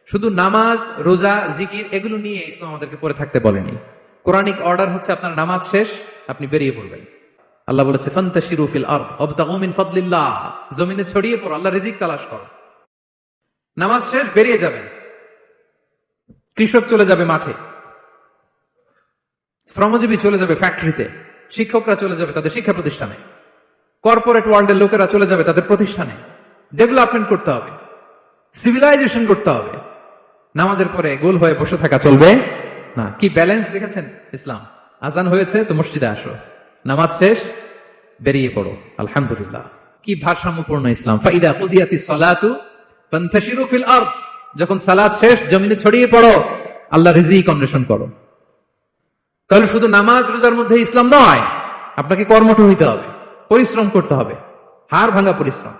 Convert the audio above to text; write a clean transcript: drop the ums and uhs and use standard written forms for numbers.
শুধু নামাজ, রোজা, জিকির এগুলো নিয়ে ইসলাম আমাদেরকে পড়ে থাকতে বলেনি। কোরআনিক অর্ডার হচ্ছে আপনার নামাজ শেষ, আপনি বেরিয়ে পড়বেন। আল্লাহ বলেছে ফান্তাশিরু ফিল আরদ ওয়াবতাগু মিন ফাদলিল্লাহ, জমিনে ছড়িয়ে পড়ো, আল্লাহ রিজিক তালাশ করো। নামাজ শেষ বেরিয়ে যাবেন। কৃষক চলে যাবে মাঠে, শ্রমজীবী চলে যাবে ফ্যাক্টরিতে, শিক্ষকরা চলে যাবে তাদের শিক্ষা প্রতিষ্ঠানে, কর্পোরেট ওয়ার্ল্ডের লোকেরা চলে যাবে তাদের প্রতিষ্ঠানে। ডেভেলপমেন্ট করতে হবে, সিভিলাইজেশন করতে হবে। নামাজের পরে গোল হয়ে বসে থাকা চলবে না। কি ব্যালেন্স দেখেছেন ইসলাম? আজান হয়েছে তো মসজিদে আসো, নামাজ শেষ বেরিয়ে পড়ো। আলহামদুলিল্লাহ, কি ভারসাম্যপূর্ণ ইসলাম। ফাইদা কুদিয়াতিস সালাতু ফান্তাশিরু ফিল আরদ, যখন সালাত শেষ জমিনে ছড়িয়ে পড়ো, আল্লাহ রিজিক অন্বেষণ করো। তাহলে শুধু নামাজ রোজার মধ্যে ইসলাম নয়, আপনাকে কর্মঠ হইতে হবে, পরিশ্রম করতে হবে, হাড় ভাঙা পরিশ্রম।